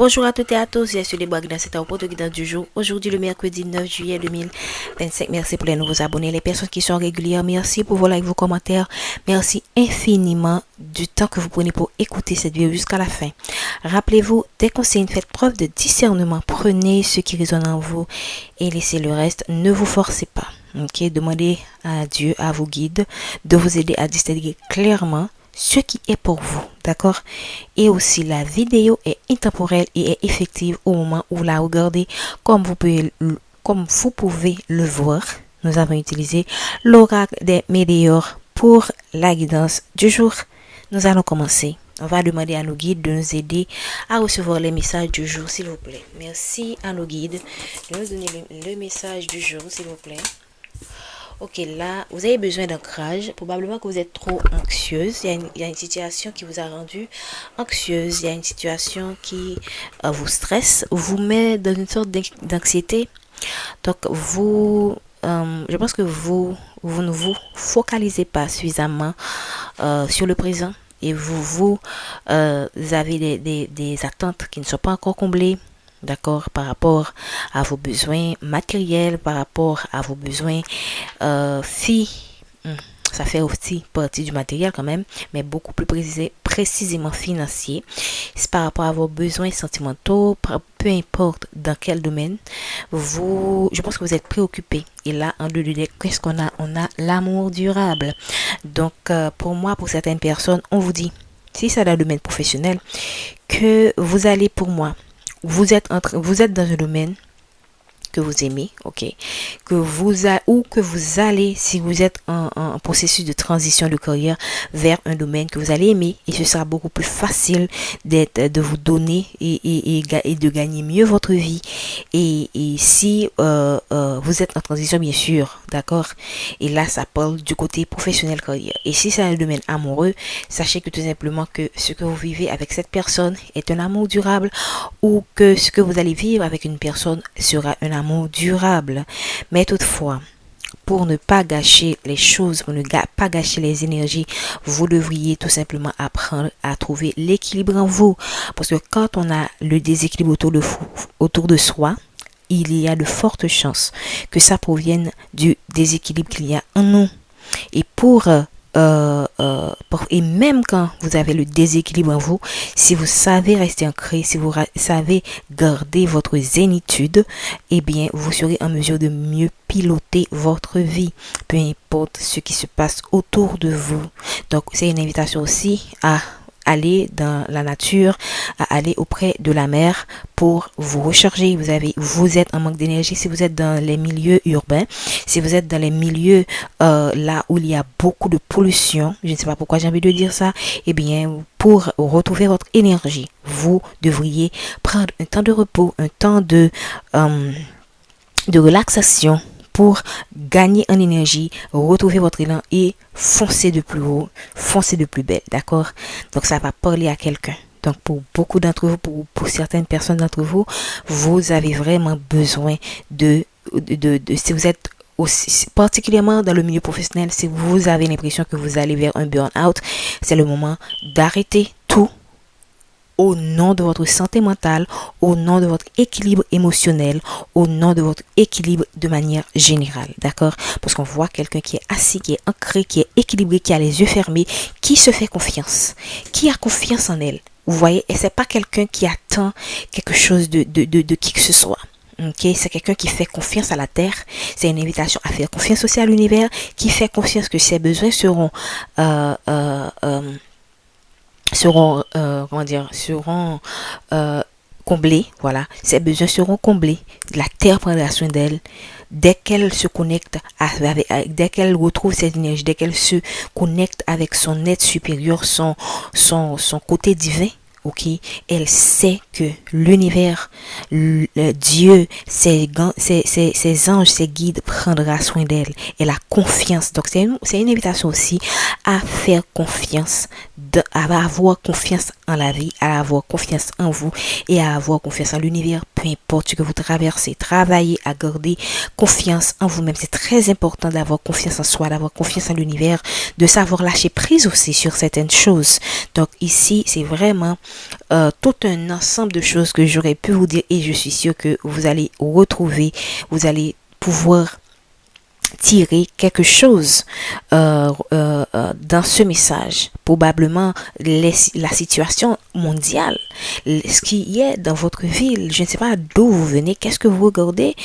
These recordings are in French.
Bonjour à toutes et à tous, je suis les Bagnas, c'est un porte guidance du jour. Aujourd'hui, le mercredi 9 juillet 2025. Merci pour les nouveaux abonnés, les personnes qui sont régulières. Merci pour vos likes, vos commentaires. Merci infiniment du temps que vous prenez pour écouter cette vidéo jusqu'à la fin. Rappelez-vous, des conseils, faites preuve de discernement. Prenez ce qui résonne en vous et laissez le reste. Ne vous forcez pas. Ok, demandez à Dieu, à vos guides, de vous aider à distinguer clairement ce qui est pour vous, d'accord? Et aussi, la vidéo est intemporelle et est effective au moment où vous la regardez. Comme vous pouvez le voir, nous avons utilisé l'oracle des médiors pour la guidance du jour. Nous allons commencer. On va demander à nos guides de nous aider à recevoir les messages du jour, s'il vous plaît. Merci à nos guides de nous donner le message du jour, s'il vous plaît. Ok, là, vous avez besoin d'ancrage. Probablement que vous êtes trop anxieuse. Il y a une situation qui vous a rendu anxieuse. Il y a une situation qui vous stresse, vous met dans une sorte d'anxiété. Donc, je pense que vous ne vous focalisez pas suffisamment sur le présent. Et vous avez des attentes qui ne sont pas encore comblées. D'accord, par rapport à vos besoins matériels, par rapport à vos besoins ça fait aussi partie du matériel quand même, mais beaucoup plus précisément financier. C'est par rapport à vos besoins sentimentaux, peu importe dans quel domaine, je pense que vous êtes préoccupé. Et là, en deux de qu'est-ce qu'on a? On a l'amour durable. Donc, pour moi, pour certaines personnes, on vous dit, si c'est dans le domaine professionnel, que vous allez pour moi. Vous êtes dans un domaine que vous aimez, ok, ou que vous allez, si vous êtes en processus de transition de carrière vers un domaine que vous allez aimer, et ce sera beaucoup plus facile de vous donner et de gagner mieux votre vie. Et si vous êtes en transition, bien sûr, d'accord, et là ça parle du côté professionnel carrière. Et si c'est un domaine amoureux, sachez que tout simplement que ce que vous vivez avec cette personne est un amour durable, ou que ce que vous allez vivre avec une personne sera un amour durable. Mais toutefois, pour ne pas gâcher les choses, pour ne pas gâcher les énergies, vous devriez tout simplement apprendre à trouver l'équilibre en vous. Parce que quand on a le déséquilibre autour de soi, il y a de fortes chances que ça provienne du déséquilibre qu'il y a en nous. Et et même quand vous avez le déséquilibre en vous, si vous savez rester ancré, si vous savez garder votre zénitude, eh bien, vous serez en mesure de mieux piloter votre vie, peu importe ce qui se passe autour de vous. Donc, c'est une invitation aussi à aller dans la nature, à aller auprès de la mer pour vous recharger. Vous êtes en manque d'énergie si vous êtes dans les milieux urbains, si vous êtes dans les milieux là où il y a beaucoup de pollution, je ne sais pas pourquoi j'ai envie de dire ça, eh bien, pour retrouver votre énergie, vous devriez prendre un temps de repos, un temps de relaxation, pour gagner en énergie, retrouver votre élan et foncer de plus haut, foncer de plus belle, d'accord? Donc ça va parler à quelqu'un. Donc pour beaucoup d'entre vous, pour certaines personnes d'entre vous, vous avez vraiment besoin si vous êtes aussi, particulièrement dans le milieu professionnel, si vous avez l'impression que vous allez vers un burn-out, c'est le moment d'arrêter tout au nom de votre santé mentale, au nom de votre équilibre émotionnel, au nom de votre équilibre de manière générale, d'accord? Parce qu'on voit quelqu'un qui est assis, qui est ancré, qui est équilibré, qui a les yeux fermés, qui se fait confiance, qui a confiance en elle. Vous voyez, et c'est pas quelqu'un qui attend quelque chose de qui que ce soit. Ok, c'est quelqu'un qui fait confiance à la terre. C'est une invitation à faire confiance aussi à l'univers, qui fait confiance que ses besoins seront comblés, voilà, ses besoins seront comblés, la terre prendra soin d'elle, dès qu'elle se connecte dès qu'elle retrouve cette énergie, dès qu'elle se connecte avec son être supérieur, son côté divin. Ok, elle sait que l'univers, Dieu, ses anges, ses guides prendra soin d'elle. Elle a confiance. Donc c'est une invitation aussi à faire confiance, à avoir confiance en la vie, à avoir confiance en vous et à avoir confiance en l'univers, peu importe ce que vous traversez. Travaillez à garder confiance en vous-même. C'est très important d'avoir confiance en soi, d'avoir confiance en l'univers, de savoir lâcher prise aussi sur certaines choses. Donc ici, c'est vraiment tout un ensemble de choses que j'aurais pu vous dire et je suis sûre que vous allez retrouver, vous allez pouvoir tirer quelque chose dans ce message. Probablement la situation mondiale, ce qui est dans votre ville. Je ne sais pas d'où vous venez, qu'est-ce que vous regardez,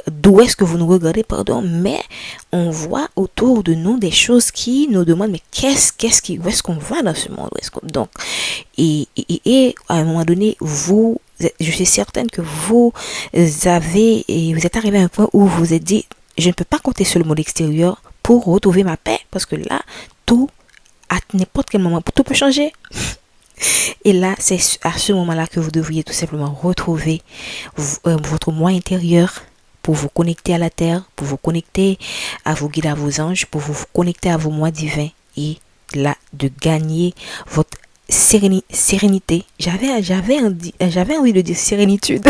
d'où est-ce que vous nous regardez, pardon, mais on voit autour de nous des choses qui nous demandent, mais où est-ce qu'on va dans ce monde? Donc, et à un moment donné, je suis certaine que vous êtes arrivé à un point où vous vous êtes dit, je ne peux pas compter sur le monde extérieur pour retrouver ma paix, parce que là, tout, à n'importe quel moment, tout peut changer. Et là, c'est à ce moment-là que vous devriez tout simplement retrouver votre moi intérieur pour vous connecter à la terre, pour vous connecter à vos guides, à vos anges, pour vous connecter à vos moi divins et là, de gagner votre sérénité. J'avais envie de dire sérénitude.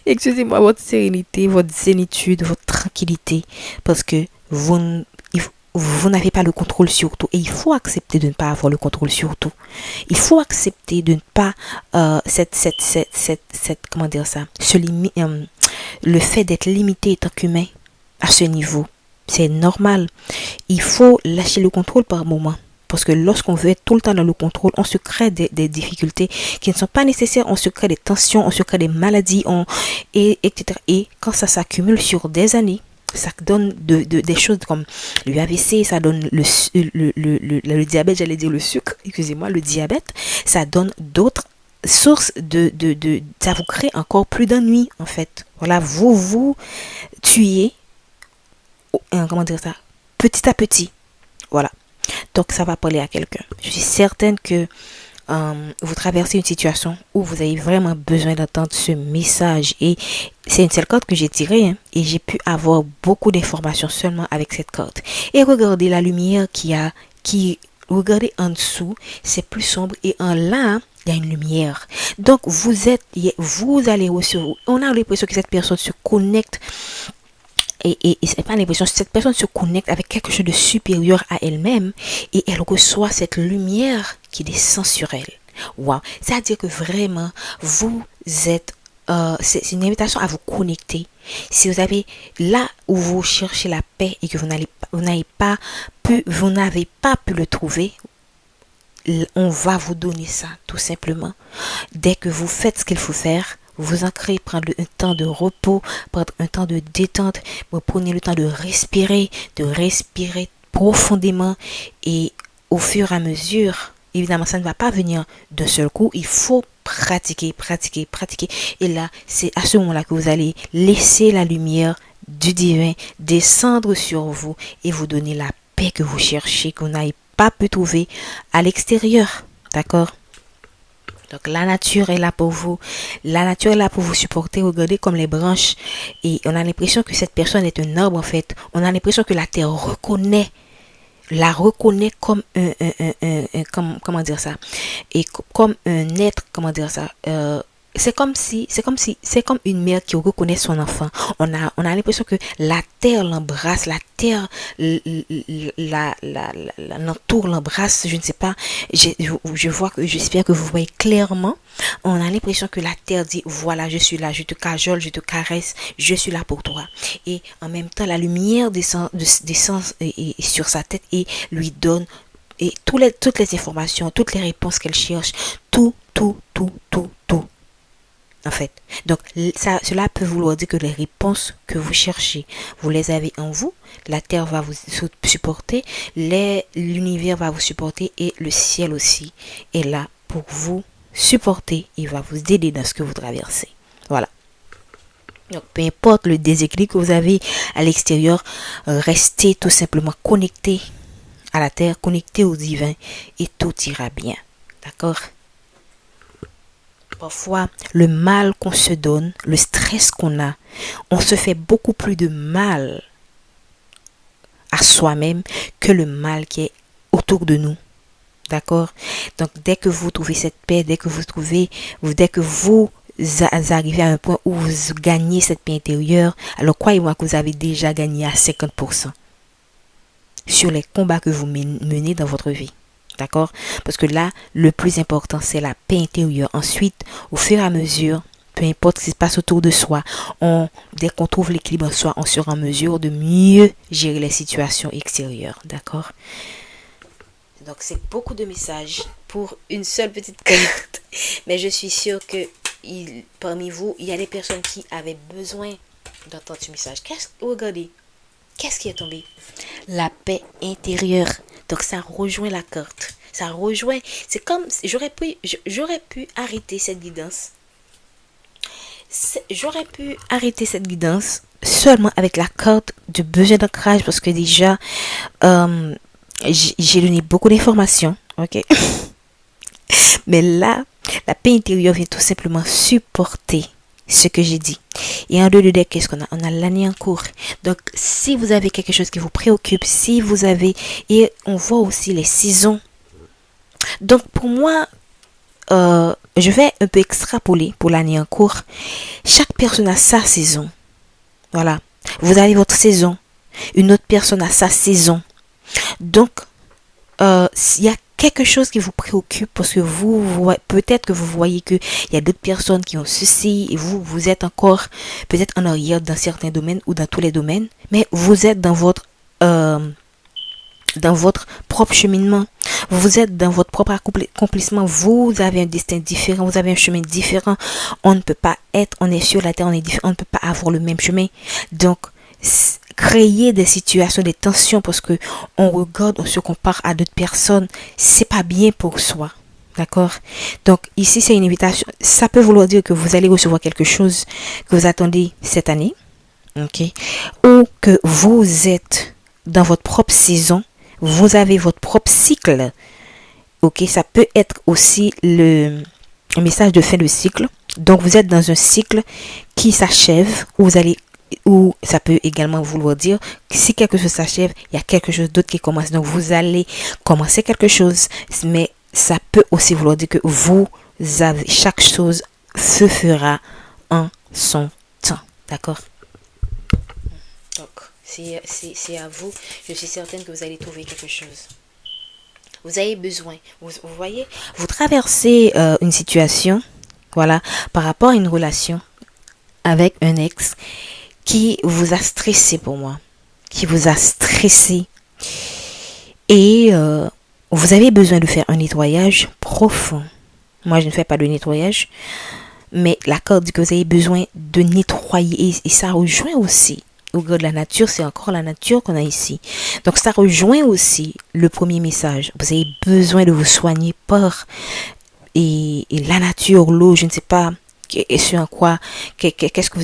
Excusez-moi, votre sérénité, votre zénitude, votre tranquillité, parce que vous n'avez pas le contrôle sur tout et il faut accepter de ne pas avoir le contrôle sur tout. Il faut accepter de ne pas comment dire ça, le fait d'être limité étant qu'humain à ce niveau. C'est normal. Il faut lâcher le contrôle par moment. Parce que lorsqu'on veut être tout le temps dans le contrôle, on se crée des difficultés qui ne sont pas nécessaires. On se crée des tensions, on se crée des maladies, etc. Et quand ça s'accumule sur des années, ça donne des choses comme le AVC, ça donne le diabète, j'allais dire le sucre, excusez-moi, le diabète. Ça donne d'autres sources ça vous crée encore plus d'ennuis, en fait. Voilà, vous tuez, comment dire ça, petit à petit. Voilà. Donc, ça va parler à quelqu'un. Je suis certaine que vous traversez une situation où vous avez vraiment besoin d'entendre ce message. Et c'est une seule carte que j'ai tirée. Hein, et j'ai pu avoir beaucoup d'informations seulement avec cette carte. Et regardez la lumière regardez en dessous, c'est plus sombre. Et en là, il y a une lumière. Donc, vous allez recevoir. On a l'impression que cette personne se connecte. Et c'est pas l'impression, cette personne se connecte avec quelque chose de supérieur à elle-même et elle reçoit cette lumière qui descend sur elle. Wow. C'est-à-dire que vraiment, vous êtes, c'est une invitation à vous connecter. Si vous avez là où vous cherchez la paix et que vous n'avez pas pu le trouver, on va vous donner ça, tout simplement. Dès que vous faites ce qu'il faut faire, vous ancrez, prendre un temps de repos, prendre un temps de détente, vous prenez le temps de respirer profondément et au fur et à mesure, évidemment, ça ne va pas venir d'un seul coup, il faut pratiquer. Et là, c'est à ce moment-là que vous allez laisser la lumière du divin descendre sur vous et vous donner la paix que vous cherchez, que vous n'avez pas pu trouver à l'extérieur. D'accord? Donc la nature est là pour vous. La nature est là pour vous supporter. Regardez comme les branches. Et on a l'impression que cette personne est un arbre en fait. On a l'impression que la terre la reconnaît comme comment dire ça. Et comme un être, comment dire ça. C'est comme une mère qui reconnaît son enfant. On a l'impression que la terre l'embrasse, la terre l'entoure, l'embrasse, je ne sais pas. J'espère que vous voyez clairement. On a l'impression que la terre dit, voilà, je suis là, je te cajole, je te caresse, je suis là pour toi. Et en même temps, la lumière descend sur sa tête et lui donne toutes les informations, toutes les réponses qu'elle cherche, tout. En fait. Donc, cela peut vouloir dire que les réponses que vous cherchez, vous les avez en vous. La terre va vous supporter, l'univers va vous supporter et le ciel aussi est là pour vous supporter et va vous aider dans ce que vous traversez. Voilà. Donc, peu importe le déséquilibre que vous avez à l'extérieur, restez tout simplement connecté à la terre, connecté au divin et tout ira bien. D'accord? Parfois, le mal qu'on se donne, le stress qu'on a, on se fait beaucoup plus de mal à soi-même que le mal qui est autour de nous. D'accord? Donc, dès que vous trouvez cette paix, dès que vous arrivez à un point où vous gagnez cette paix intérieure, alors croyez-moi que vous avez déjà gagné à 50% sur les combats que vous menez dans votre vie. D'accord? Parce que là, le plus important, c'est la paix intérieure. Ensuite, au fur et à mesure, peu importe ce qui se passe autour de soi, dès qu'on trouve l'équilibre en soi, on sera en mesure de mieux gérer les situations extérieures. D'accord? Donc, c'est beaucoup de messages pour une seule petite carte. Mais je suis sûre que parmi vous, il y a des personnes qui avaient besoin d'entendre ce message. Regardez, qu'est-ce qui est tombé? La paix intérieure. Donc, ça rejoint la carte. Ça rejoint. C'est comme j'aurais pu arrêter cette guidance. J'aurais pu arrêter cette guidance seulement avec la carte de besoin d'ancrage parce que déjà, j'ai donné beaucoup d'informations. Ok? Mais là, la paix intérieure vient tout simplement supporter ce que j'ai dit. Et en dehors de deck, qu'est-ce qu'on a? On a l'année en cours. Donc, si vous avez quelque chose qui vous préoccupe, si vous avez... Et on voit aussi les saisons. Donc, pour moi, je vais un peu extrapoler pour l'année en cours. Chaque personne a sa saison. Voilà. Vous avez votre saison. Une autre personne a sa saison. Donc, s'il y a quelque chose qui vous préoccupe parce que peut-être que vous voyez que il y a d'autres personnes qui ont ceci et vous êtes encore peut-être en arrière dans certains domaines ou dans tous les domaines, mais vous êtes dans votre propre cheminement, vous êtes dans votre propre accomplissement, vous avez un destin différent, vous avez un chemin différent. On ne peut pas on est sur la terre, on est différent, on ne peut pas avoir le même chemin. Donc, créer des situations, des tensions parce que on regarde, on se compare à d'autres personnes, c'est pas bien pour soi. D'accord? Donc, ici, c'est une invitation. Ça peut vouloir dire que vous allez recevoir quelque chose que vous attendez cette année. Ok? Ou que vous êtes dans votre propre saison. Vous avez votre propre cycle. Ok? Ça peut être aussi un message de fin de cycle. Donc, vous êtes dans un cycle qui s'achève, ou ça peut également vouloir dire que si quelque chose s'achève, il y a quelque chose d'autre qui commence. Donc, vous allez commencer quelque chose, mais ça peut aussi vouloir dire que chaque chose se fera en son temps. D'accord? Donc, c'est à vous. Je suis certaine que vous allez trouver quelque chose. Vous avez besoin. Vous voyez, vous traversez une situation, voilà, par rapport à une relation avec un ex qui vous a stressé pour moi, qui vous a stressé. Et vous avez besoin de faire un nettoyage profond. Moi, je ne fais pas de nettoyage, mais la carte dit que vous avez besoin de nettoyer. Et ça rejoint aussi, au regard de la nature, c'est encore la nature qu'on a ici. Donc, ça rejoint aussi le premier message. Vous avez besoin de vous soigner par et la nature, l'eau, je ne sais pas sur quoi, qu'est-ce que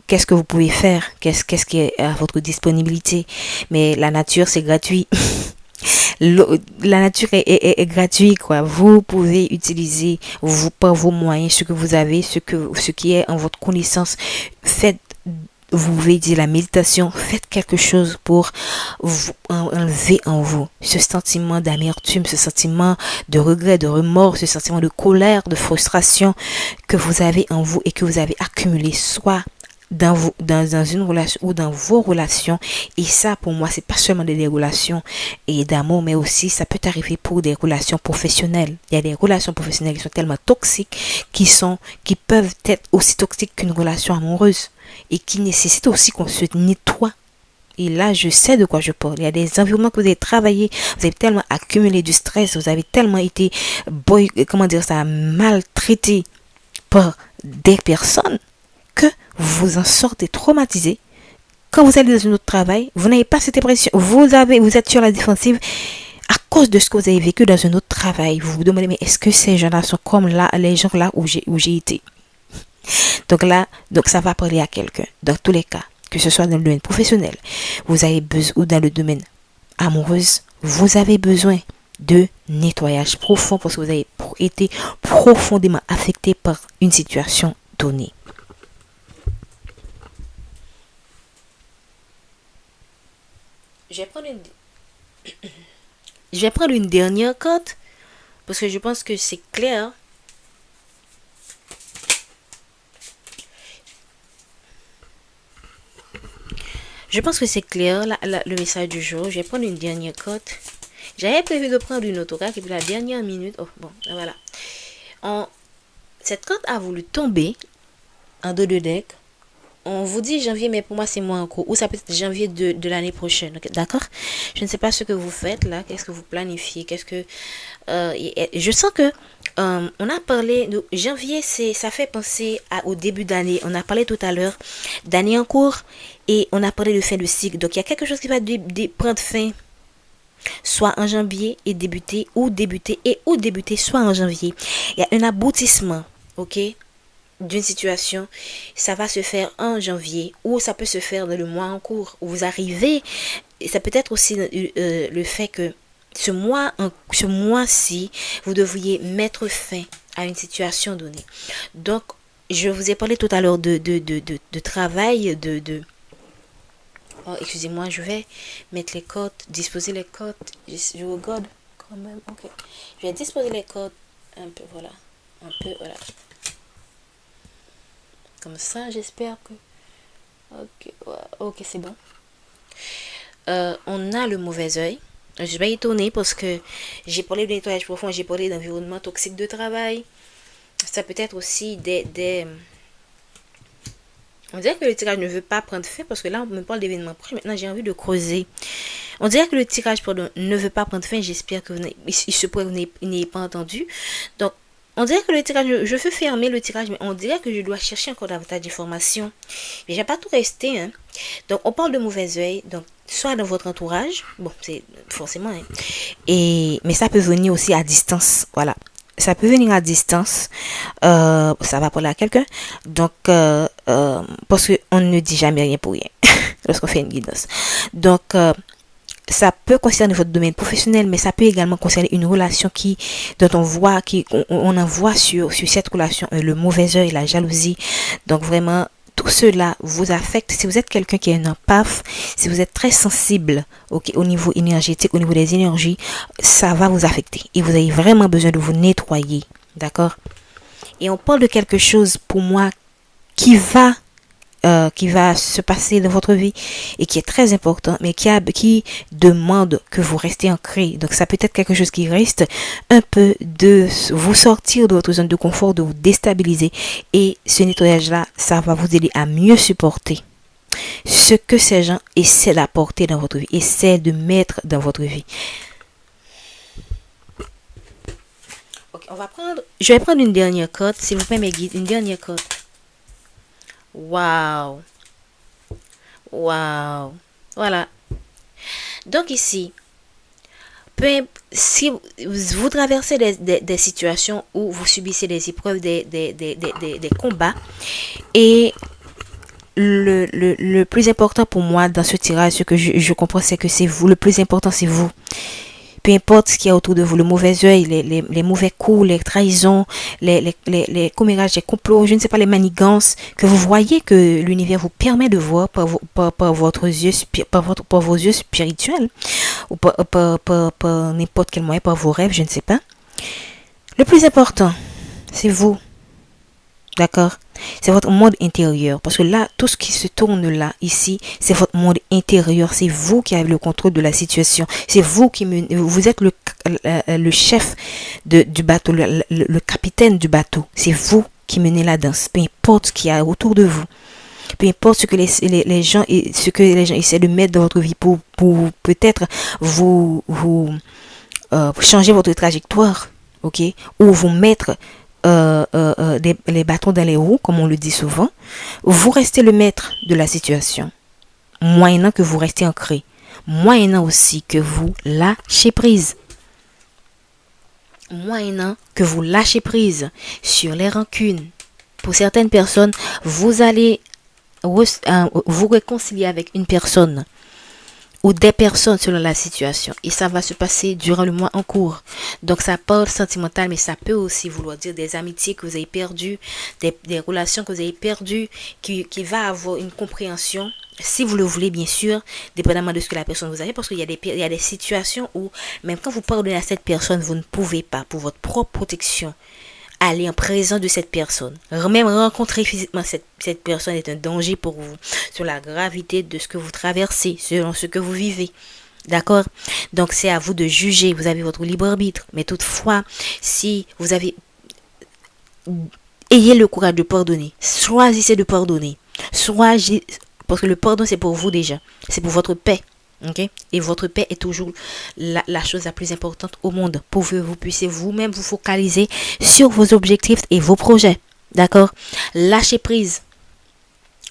qu'est-ce que vous pouvez faire, qu'est-ce qui est à votre disponibilité. Mais la nature, c'est gratuit. La nature est gratuite, quoi. Vous pouvez utiliser par vos moyens ce que vous avez, ce qui est en votre connaissance. Vous pouvez dire la méditation, faites quelque chose pour vous enlever en vous ce sentiment d'amertume, ce sentiment de regret, de remords, ce sentiment de colère, de frustration que vous avez en vous et que vous avez accumulé soit dans une relation ou dans vos relations. Et ça, pour moi, c'est pas seulement des relations et d'amour, mais aussi ça peut arriver pour des relations professionnelles. Il y a des relations professionnelles qui sont tellement toxiques qui peuvent être aussi toxiques qu'une relation amoureuse et qui nécessitent aussi qu'on se nettoie. Et là, je sais de quoi je parle. Il y a des environnements que vous avez travaillé, vous avez tellement accumulé du stress, vous avez tellement été maltraité par des personnes que vous en sortez traumatisé. Quand vous allez dans un autre travail, vous n'avez pas cette impression. Vous êtes sur la défensive à cause de ce que vous avez vécu dans un autre travail. Vous vous demandez, mais est-ce que ces gens-là sont comme les gens là où j'ai été? Donc ça va parler à quelqu'un. Dans tous les cas, que ce soit dans le domaine professionnel, vous avez besoin, ou dans le domaine amoureux, vous avez besoin de nettoyage profond parce que vous avez été profondément affecté par une situation donnée. Je vais prendre une dernière carte parce que je pense que c'est clair. Je pense que c'est clair le message du jour. Je vais prendre une dernière carte. J'avais prévu de prendre une autre carte et puis la dernière minute, oh bon, voilà. Cette carte a voulu tomber en dos de deck. On vous dit janvier, mais pour moi c'est moins en cours. Ou ça peut être janvier de l'année prochaine. D'accord? Je ne sais pas ce que vous faites là. Qu'est-ce que vous planifiez? Qu'est-ce que je sens que on a parlé de janvier, ça fait penser au début d'année. On a parlé tout à l'heure d'année en cours et on a parlé de fin de cycle. Donc il y a quelque chose qui va prendre fin soit en janvier et débuter soit en janvier. Il y a un aboutissement, ok, d'une situation. Ça va se faire en janvier ou ça peut se faire dans le mois en cours où vous arrivez. Et ça peut être aussi le fait que ce mois-ci, vous devriez mettre fin à une situation donnée. Donc, je vous ai parlé tout à l'heure de travail, Oh, excusez-moi, je vais mettre les codes, disposer les codes. Je regarde quand même. Ok. Je vais disposer les codes un peu, voilà. Un peu, voilà. Comme ça, j'espère que... Ok, ok, c'est bon. On a le mauvais œil. Je suis pas étonnée parce que j'ai parlé de nettoyage profond, j'ai parlé d'environnement toxique de travail. Ça peut être aussi On dirait que le tirage ne veut pas prendre fin parce que là, on me parle d'événements proches. Maintenant, j'ai envie de creuser. On dirait que le tirage ne veut pas prendre fin. J'espère que il se pourrait que vous n'ayez pas entendu. Donc, on dirait que le tirage, je veux fermer le tirage, mais on dirait que je dois chercher encore davantage d'informations. Mais j'ai pas tout resté. Hein. Donc, on parle de mauvais œil. Donc, soit dans votre entourage. Bon, c'est forcément. Hein. Mais ça peut venir aussi à distance. Voilà. Ça peut venir à distance, ça va parler à quelqu'un, donc parce qu'on ne dit jamais rien pour rien lorsqu'on fait une guidance. Donc ça peut concerner votre domaine professionnel, mais ça peut également concerner une relation dont on voit, on en voit sur cette relation le mauvais œil, la jalousie. Donc vraiment, tout cela vous affecte. Si vous êtes quelqu'un qui est un empath, si vous êtes très sensible au niveau énergétique, au niveau des énergies, ça va vous affecter. Et vous avez vraiment besoin de vous nettoyer. D'accord? Et on parle de quelque chose pour moi qui va se passer dans votre vie et qui est très important, mais qui demande que vous restez ancré. Donc ça peut être quelque chose qui reste un peu de vous sortir de votre zone de confort, de vous déstabiliser, et ce nettoyage-là, ça va vous aider à mieux supporter ce que ces gens essaient d'apporter dans votre vie, essaient de mettre dans votre vie. Ok, je vais prendre une dernière carte, s'il vous plaît mes guides, une dernière carte. Waouh. Waouh. Voilà. Donc ici, si vous traversez des situations où vous subissez des épreuves, des combats, et le plus important pour moi dans ce tirage, ce que je comprends, c'est que c'est vous. Le plus important, c'est vous. Peu importe ce qu'il y a autour de vous, le mauvais œil, les mauvais coups, les trahisons, les commérages, les complots, je ne sais pas, les manigances que vous voyez, que l'univers vous permet de voir par vos yeux spirituels, ou par n'importe quel moyen, par vos rêves, je ne sais pas. Le plus important, c'est vous. D'accord? C'est votre monde intérieur. Parce que là, tout ce qui se tourne là, ici, c'est votre monde intérieur. C'est vous qui avez le contrôle de la situation. C'est vous vous êtes le chef du bateau, le capitaine du bateau. C'est vous qui menez la danse. Peu importe ce qu'il y a autour de vous. Peu importe ce que les gens essaient de mettre dans votre vie pour peut-être vous changer votre trajectoire. Ok? Ou vous mettre les bâtons dans les roues, comme on le dit souvent. Vous restez le maître de la situation, moyennant que vous restez ancré, moyennant aussi que vous lâchez prise, sur les rancunes. Pour certaines personnes, vous allez vous réconcilier avec une personne ou des personnes selon la situation, et ça va se passer durant le mois en cours. Donc ça parle sentimental, mais ça peut aussi vouloir dire des amitiés que vous avez perdues, des relations que vous avez perdues, qui va avoir une compréhension, si vous le voulez bien sûr, dépendamment de ce que la personne vous a fait, parce qu'il y a des situations où même quand vous pardonnez à cette personne, vous ne pouvez pas, pour votre propre protection, aller en présence de cette personne. Même rencontrer physiquement cette personne est un danger pour vous, sur la gravité de ce que vous traversez, selon ce que vous vivez. D'accord? Donc, c'est à vous de juger. Vous avez votre libre arbitre. Mais toutefois, si vous avez... Ayez le courage de pardonner. Choisissez de pardonner. Parce que le pardon, c'est pour vous déjà. C'est pour votre paix. Ok? Et votre paix est toujours la chose la plus importante au monde. Pour que vous puissiez vous-même vous focaliser sur vos objectifs et vos projets. D'accord? Lâchez prise.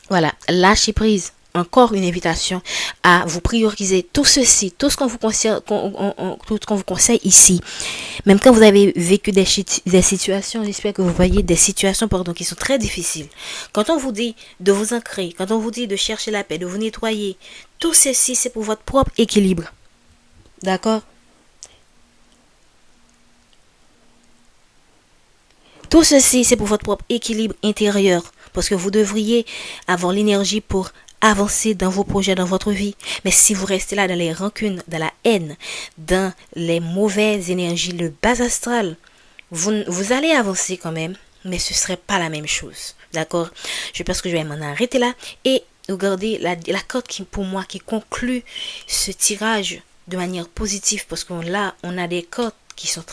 Voilà, lâchez prise. Encore une invitation à vous prioriser tout ceci, tout ce qu'on vous conseille, tout ce qu'on vous conseille ici. Même quand vous avez vécu des situations, j'espère que vous voyez des situations pardon, qui sont très difficiles. Quand on vous dit de vous ancrer, quand on vous dit de chercher la paix, de vous nettoyer, tout ceci c'est pour votre propre équilibre. D'accord? Tout ceci, c'est pour votre propre équilibre intérieur. Parce que vous devriez avoir l'énergie pour avancer dans vos projets, dans votre vie. Mais si vous restez là dans les rancunes, dans la haine, dans les mauvaises énergies, le bas astral, vous allez avancer quand même, mais ce ne serait pas la même chose. D'accord? Je pense que je vais m'en arrêter là. Et regardez la carte qui, pour moi, qui conclut ce tirage de manière positive. Parce que là, on a des cartes qui sont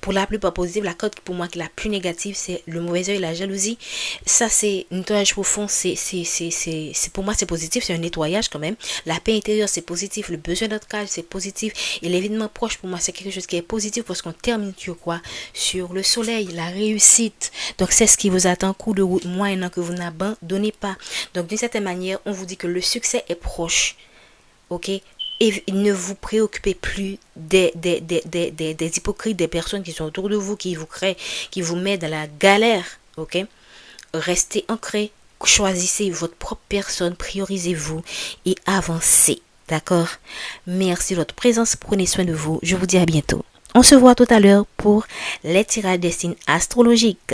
pour la plupart positives. La carte pour moi qui est la plus négative, c'est le mauvais œil, la jalousie. Ça, c'est un nettoyage profond. Pour moi, c'est positif. C'est un nettoyage quand même. La paix intérieure, c'est positif. Le besoin d'ancrage, c'est positif. Et l'événement proche, pour moi, c'est quelque chose qui est positif parce qu'on termine sur quoi? Sur le soleil, la réussite. Donc, c'est ce qui vous attend. Coup de route, moyennant que vous n'abandonnez pas. Donc, d'une certaine manière, on vous dit que le succès est proche. Ok? Et ne vous préoccupez plus des hypocrites, des personnes qui sont autour de vous, qui vous créent, qui vous mettent dans la galère. Ok? Restez ancrés, choisissez votre propre personne, priorisez-vous et avancez. D'accord? Merci de votre présence, prenez soin de vous. Je vous dis à bientôt. On se voit tout à l'heure pour les tirages des signes astrologiques.